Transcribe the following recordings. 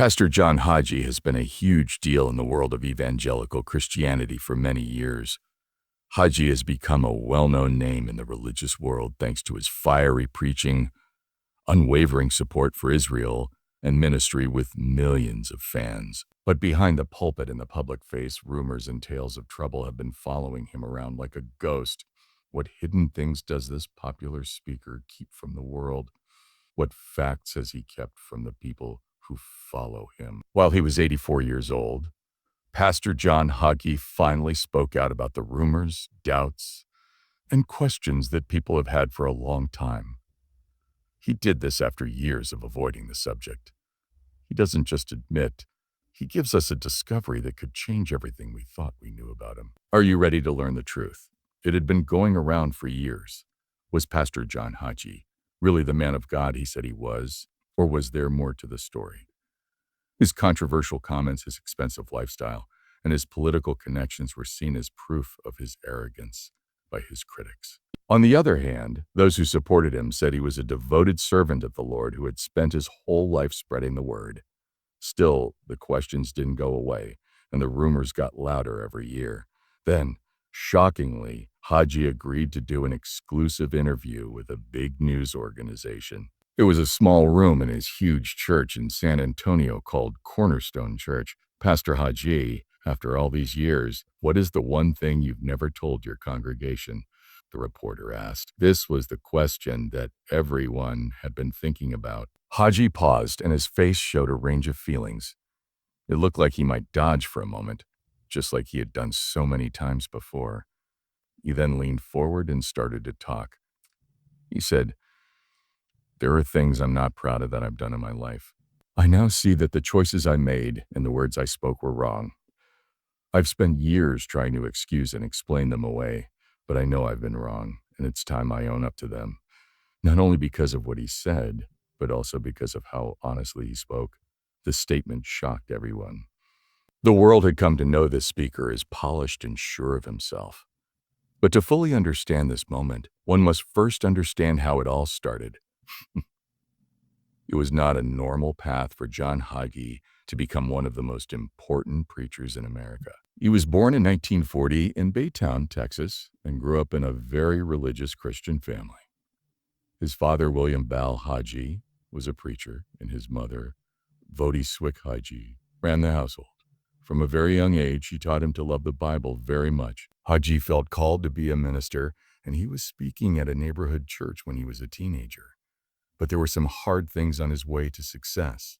Pastor John Hagee has been a huge deal in the world of evangelical Christianity for many years. Hagee has become a well-known name in the religious world thanks to his fiery preaching, unwavering support for Israel, and ministry with millions of fans. But behind the pulpit and the public face, rumors and tales of trouble have been following him around like a ghost. What hidden things does this popular speaker keep from the world? What facts has he kept from the people who follow him? While he was 84 years old, Pastor John Hagee finally spoke out about the rumors, doubts, and questions that people have had for a long time. He did this after years of avoiding the subject. He doesn't just admit, he gives us a discovery that could change everything we thought we knew about him. Are you ready to learn the truth? It had been going around for years. Was Pastor John Hagee really the man of God he said he was, or was there more to the story? His controversial comments, his expensive lifestyle, and his political connections were seen as proof of his arrogance by his critics. On the other hand, those who supported him said he was a devoted servant of the Lord who had spent his whole life spreading the word. Still, the questions didn't go away, and the rumors got louder every year. Then, shockingly, Hagee agreed to do an exclusive interview with a big news organization. It was a small room in his huge church in San Antonio called Cornerstone Church. Pastor Hagee, after all these years, what is the one thing you've never told your congregation? The reporter asked. This was the question that everyone had been thinking about. Hagee paused, and his face showed a range of feelings. It looked like he might dodge for a moment, just like he had done so many times before. He then leaned forward and started to talk. He said, "There are things I'm not proud of that I've done in my life. I now see that the choices I made and the words I spoke were wrong. I've spent years trying to excuse and explain them away, but I know I've been wrong, and it's time I own up to them. Not only because of what he said, but also because of how honestly he spoke." The statement shocked everyone. The world had come to know this speaker as polished and sure of himself. But to fully understand this moment, one must first understand how it all started. It was not a normal path for John Hagee to become one of the most important preachers in America. He was born in 1940 in Baytown, Texas, and grew up in a very religious Christian family. His father, William Bal Hagee, was a preacher, and his mother, Vodi Swick Hagee, ran the household. From a very young age, she taught him to love the Bible very much. Hagee felt called to be a minister, and he was speaking at a neighborhood church when he was a teenager. But there were some hard things on his way to success.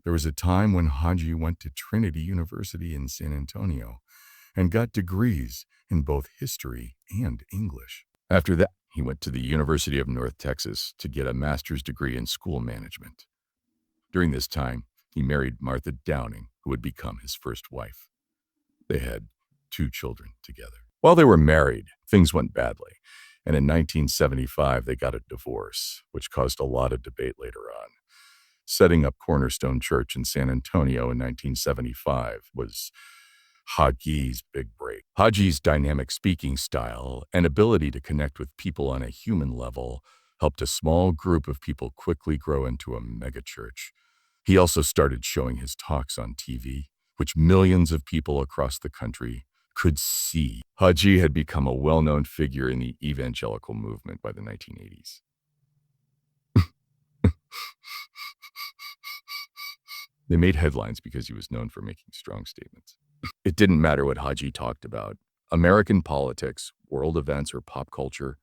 There was a time when Hagee went to Trinity University in San Antonio and got degrees in both history and English. After that, he went to the University of North Texas to get a master's degree in school management. During this time, he married Martha Downing, who would become his first wife. They had 2 children together. While they were married, things went badly, and in 1975 they got a divorce, which caused a lot of debate later on. Setting up Cornerstone Church in San Antonio in 1975 was Hagee's big break. Hagee's dynamic speaking style and ability to connect with people on a human level helped a small group of people quickly grow into a megachurch. He also started showing his talks on TV, which millions of people across the country could see. Hagee had become a well-known figure in the evangelical movement by the 1980s. They made headlines because he was known for making strong statements. It didn't matter what Hagee talked about, American politics, world events, or pop culture.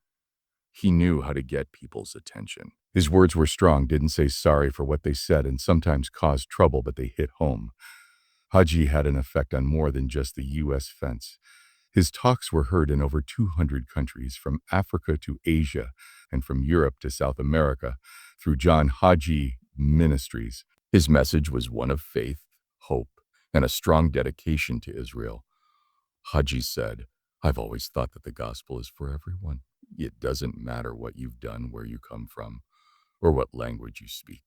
He knew how to get people's attention. His words were strong, didn't say sorry for what they said, and sometimes caused trouble, but they hit home. Hagee had an effect on more than just the U.S. fence. His talks were heard in over 200 countries, from Africa to Asia, and from Europe to South America, through John Hagee Ministries. His message was one of faith, hope, and a strong dedication to Israel. Hagee said, "I've always thought that the gospel is for everyone. It doesn't matter what you've done, where you come from, or what language you speak.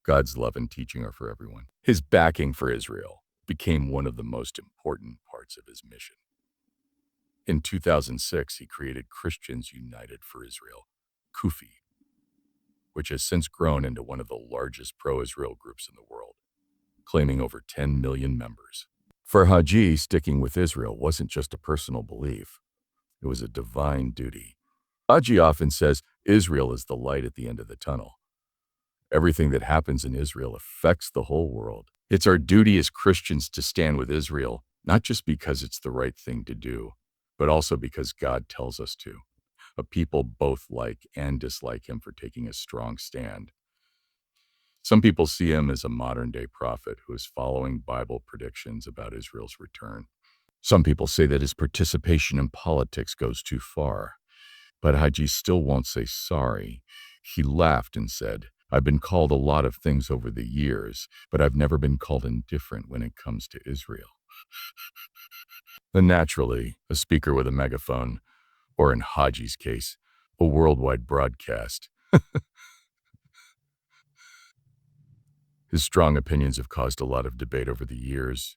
God's love and teaching are for everyone." His backing for Israel became one of the most important parts of his mission. In 2006, he created Christians United for Israel, CUFI, which has since grown into one of the largest pro-Israel groups in the world. claiming over 10 million members. For Hagee, sticking with Israel wasn't just a personal belief, it was a divine duty. Hagee often says Israel is the light at the end of the tunnel. Everything that happens in Israel affects the whole world. It's our duty as Christians to stand with Israel, not just because it's the right thing to do, but also because God tells us to. A people both like and dislike him for taking a strong stand. Some people see him as a modern-day prophet who is following Bible predictions about Israel's return. Some people say that his participation in politics goes too far. But Hagee still won't say sorry. He laughed and said, "I've been called a lot of things over the years, but I've never been called indifferent when it comes to Israel." And naturally, a speaker with a megaphone, or in Hagee's case, a worldwide broadcast. His strong opinions have caused a lot of debate over the years,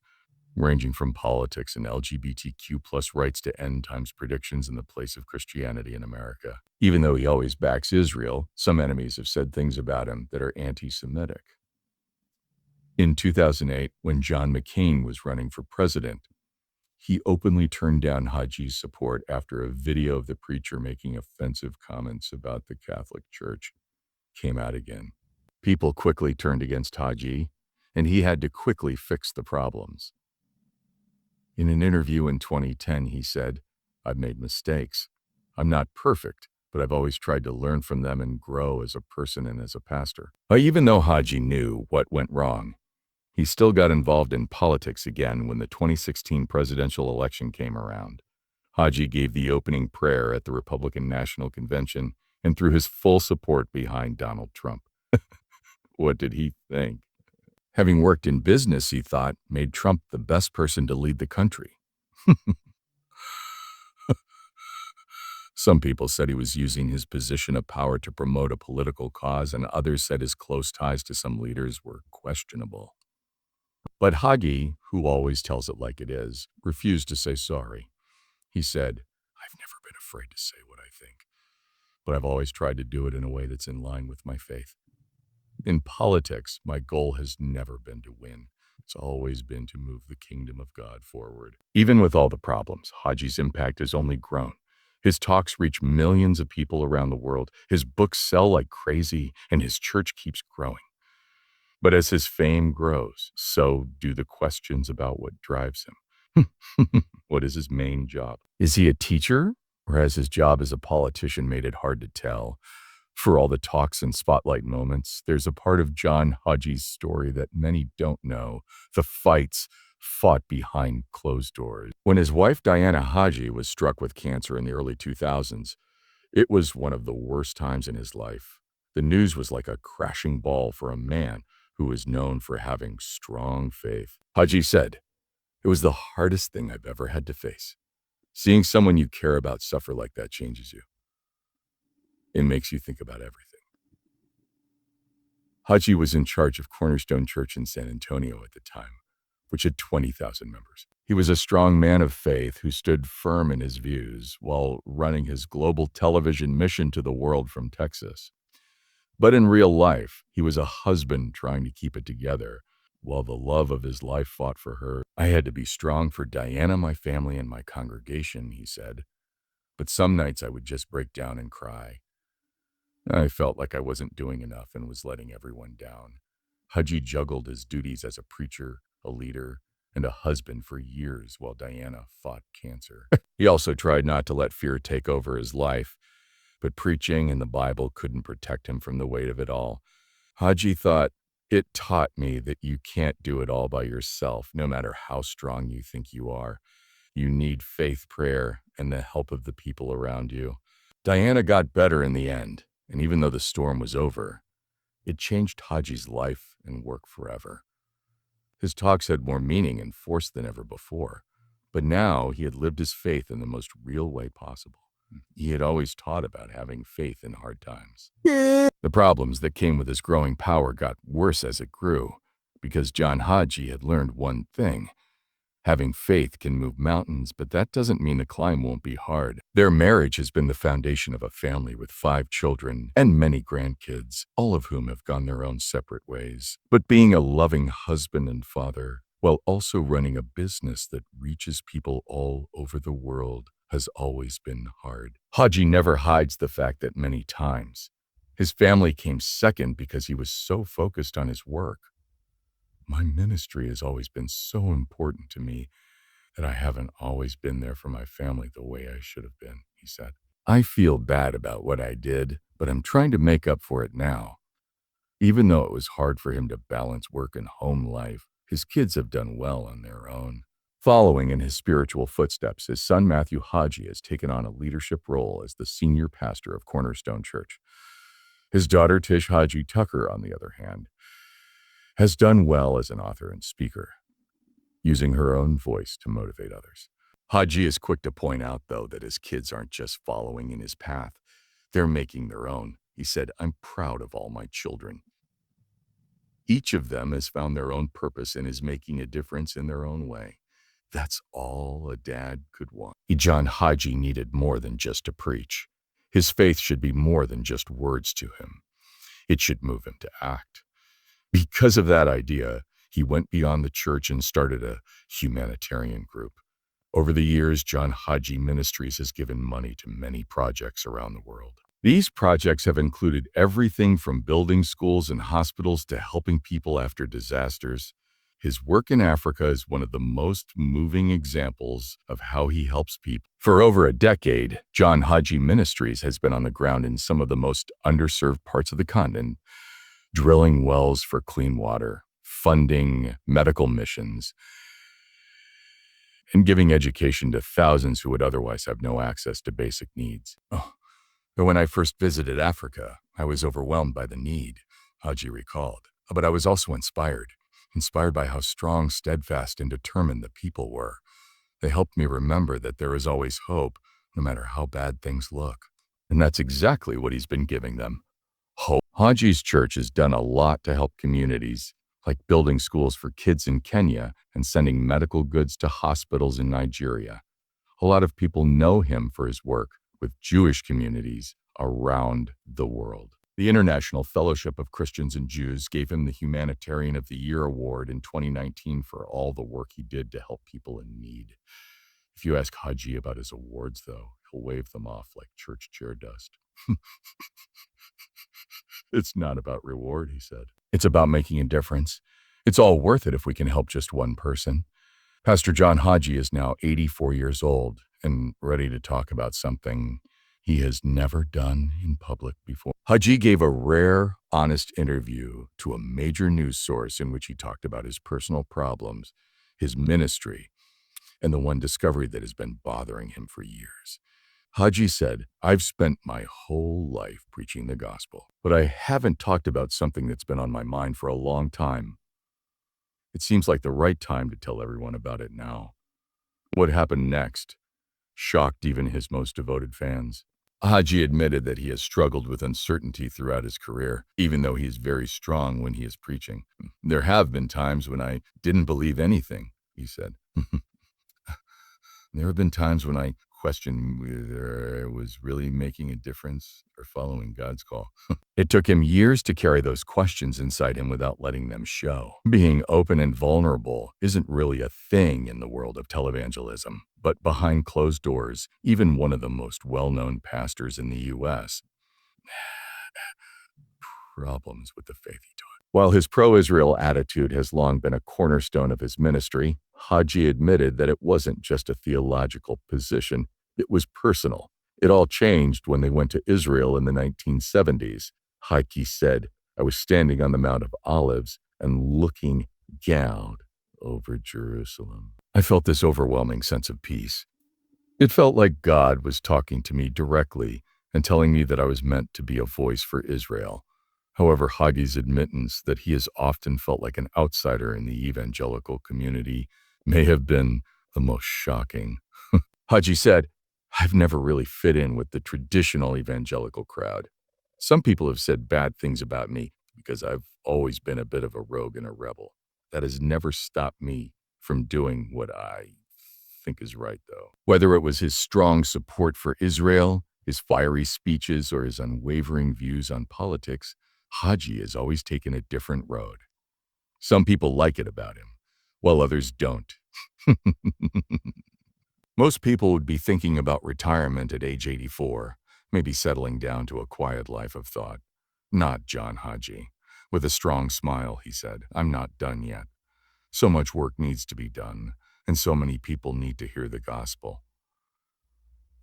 ranging from politics and LGBTQ plus rights to end times predictions in the place of Christianity in America. Even though he always backs Israel, some enemies have said things about him that are anti-Semitic. In 2008, when John McCain was running for president, he openly turned down Hagee's support after a video of the preacher making offensive comments about the Catholic Church came out again. People quickly turned against Hagee, and he had to quickly fix the problems. In an interview in 2010, he said, "I've made mistakes. I'm not perfect, but I've always tried to learn from them and grow as a person and as a pastor." Even though Hagee knew what went wrong, he still got involved in politics again when the 2016 presidential election came around. Hagee gave the opening prayer at the Republican National Convention and threw his full support behind Donald Trump. What did he think? Having worked in business, he thought, made Trump the best person to lead the country. Some people said he was using his position of power to promote a political cause, and others said his close ties to some leaders were questionable. But Hagee, who always tells it like it is, refused to say sorry. He said, "I've never been afraid to say what I think, but I've always tried to do it in a way that's in line with my faith. In politics, my goal has never been to win. It's always been to move the kingdom of God forward." Even with all the problems, Hagee's impact has only grown. His talks reach millions of people around the world. His books sell like crazy, and his church keeps growing. But as his fame grows, so do the questions about what drives him. What is his main job? Is he a teacher, or has his job as a politician made it hard to tell? For all the talks and spotlight moments, there's a part of John Hagee's story that many don't know, the fights fought behind closed doors. When his wife Diana Hagee was struck with cancer in the early 2000s, it was one of the worst times in his life. The news was like a crashing ball for a man who was known for having strong faith. Hagee said, "It was the hardest thing I've ever had to face. Seeing someone you care about suffer like that changes you. It makes you think about everything." Hagee was in charge of Cornerstone Church in San Antonio at the time, which had 20,000 members. He was a strong man of faith who stood firm in his views while running his global television mission to the world from Texas. But in real life, he was a husband trying to keep it together while the love of his life fought for her. "I had to be strong for Diana, my family, and my congregation," he said. "But some nights I would just break down and cry. I felt like I wasn't doing enough and was letting everyone down." Hagee juggled his duties as a preacher, a leader, and a husband for years while Diana fought cancer. He also tried not to let fear take over his life, but preaching and the Bible couldn't protect him from the weight of it all. Hagee thought, "It taught me that you can't do it all by yourself, no matter how strong you think you are. You need faith, prayer, and the help of the people around you." Diana got better in the end, and even though the storm was over, it changed Hagee's life and work forever. His talks had more meaning and force than ever before, but now he had lived his faith in the most real way possible. He had always taught about having faith in hard times. The problems that came with his growing power got worse as it grew, because John Hagee had learned one thing. Having faith can move mountains, but that doesn't mean the climb won't be hard. Their marriage has been the foundation of a family with 5 children and many grandkids, all of whom have gone their own separate ways. But being a loving husband and father, while also running a business that reaches people all over the world, has always been hard. Hagee never hides the fact that many times his family came second because he was so focused on his work. My ministry has always been so important to me that I haven't always been there for my family the way I should have been, he said. I feel bad about what I did, but I'm trying to make up for it now. Even though it was hard for him to balance work and home life, his kids have done well on their own. Following in his spiritual footsteps, his son Matthew Hagee has taken on a leadership role as the senior pastor of Cornerstone Church. His daughter Tish Hagee Tucker, on the other hand, has done well as an author and speaker, using her own voice to motivate others. Hagee is quick to point out, though, that his kids aren't just following in his path. They're making their own. He said, "I'm proud of all my children. Each of them has found their own purpose and is making a difference in their own way. That's all a dad could want." John Hagee needed more than just to preach. His faith should be more than just words to him. It should move him to act. Because of that idea, he went beyond the church and started a humanitarian group. Over the years, John Hagee Ministries has given money to many projects around the world. These projects have included everything from building schools and hospitals to helping people after disasters. His work in Africa is one of the most moving examples of how he helps people. For over a decade, John Hagee Ministries has been on the ground in some of the most underserved parts of the continent, drilling wells for clean water, funding medical missions, and giving education to thousands who would otherwise have no access to basic needs. But when I first visited Africa, I was overwhelmed by the need, Hagee recalled. But I was also inspired by how strong, steadfast, and determined the people were. They helped me remember that there is always hope, no matter how bad things look. And that's exactly what he's been giving them. Hope. Hagee's church has done a lot to help communities, like building schools for kids in Kenya and sending medical goods to hospitals in Nigeria. A lot of people know him for his work with Jewish communities around the world. The International Fellowship of Christians and Jews gave him the Humanitarian of the Year award in 2019 for all the work he did to help people in need. If you ask Hagee about his awards, though, he'll wave them off like church chair dust. It's not about reward, he said. It's about making a difference. It's all worth it if we can help just one person. Pastor John Hagee is now 84 years old and ready to talk about something he has never done in public before. Hagee gave a rare, honest interview to a major news source in which he talked about his personal problems, his ministry, and the one discovery that has been bothering him for years. Hagee said, "I've spent my whole life preaching the gospel, but I haven't talked about something that's been on my mind for a long time. It seems like the right time to tell everyone about it now." What happened next shocked even his most devoted fans. Hagee admitted that he has struggled with uncertainty throughout his career, even though he is very strong when he is preaching. "There have been times when I didn't believe anything," he said. "There have been times when I questioned whether I was really making a difference or following God's call." It took him years to carry those questions inside him without letting them show. Being open and vulnerable isn't really a thing in the world of televangelism, but behind closed doors, even one of the most well-known pastors in the U.S. problems with the faith he taught. While his pro-Israel attitude has long been a cornerstone of his ministry, Hagee admitted that it wasn't just a theological position, it was personal. It all changed when they went to Israel in the 1970s. Hagee said, "I was standing on the Mount of Olives and looking down over Jerusalem. I felt this overwhelming sense of peace. It felt like God was talking to me directly and telling me that I was meant to be a voice for Israel." However, Hagee's admittance that he has often felt like an outsider in the evangelical community may have been the most shocking. Hagee said, "I've never really fit in with the traditional evangelical crowd. Some people have said bad things about me because I've always been a bit of a rogue and a rebel. That has never stopped me from doing what I think is right, though. Whether it was his strong support for Israel, his fiery speeches, or his unwavering views on politics, Hagee has always taken a different road. Some people like it about him, while others don't. Most people would be thinking about retirement at age 84, maybe settling down to a quiet life of thought. Not John Hagee. With a strong smile, he said, "I'm not done yet. So much work needs to be done, and so many people need to hear the gospel.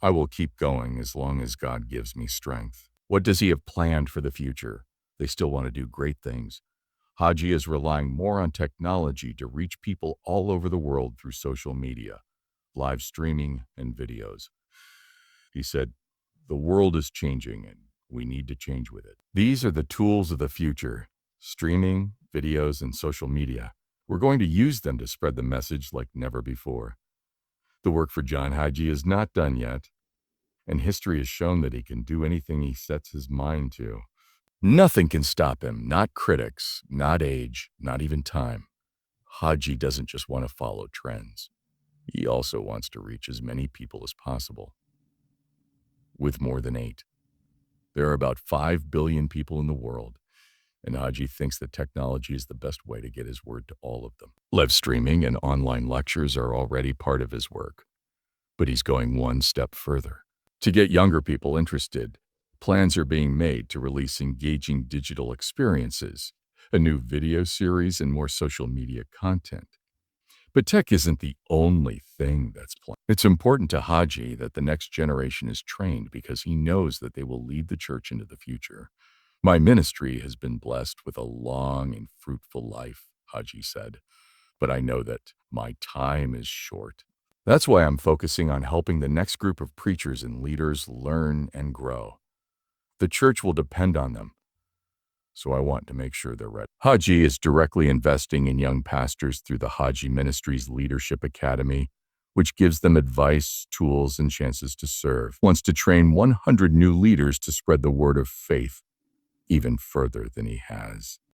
I will keep going as long as God gives me strength." What does he have planned for the future? They still want to do great things. Hagee is relying more on technology to reach people all over the world through social media, live streaming, and videos. He said, "The world is changing and we need to change with it." These are the tools of the future: streaming, videos, and social media. We're going to use them to spread the message like never before. The work for John Hagee is not done yet, and history has shown that he can do anything he sets his mind to. Nothing can stop him, not critics, not age, not even time. Hagee doesn't just want to follow trends. He also wants to reach as many people as possible. With more than 8. There are about 5 billion people in the world, and Hagee thinks that technology is the best way to get his word to all of them. Live streaming and online lectures are already part of his work, but he's going one step further. To get younger people interested, plans are being made to release engaging digital experiences, a new video series, and more social media content. But tech isn't the only thing that's planned. It's important to Hagee that the next generation is trained because he knows that they will lead the church into the future. "My ministry has been blessed with a long and fruitful life," Hagee said, "but I know that my time is short. That's why I'm focusing on helping the next group of preachers and leaders learn and grow. The church will depend on them, so I want to make sure they're ready." Hagee is directly investing in young pastors through the Hagee Ministries Leadership Academy, which gives them advice, tools, and chances to serve. He wants to train 100 new leaders to spread the word of faith even further than he has.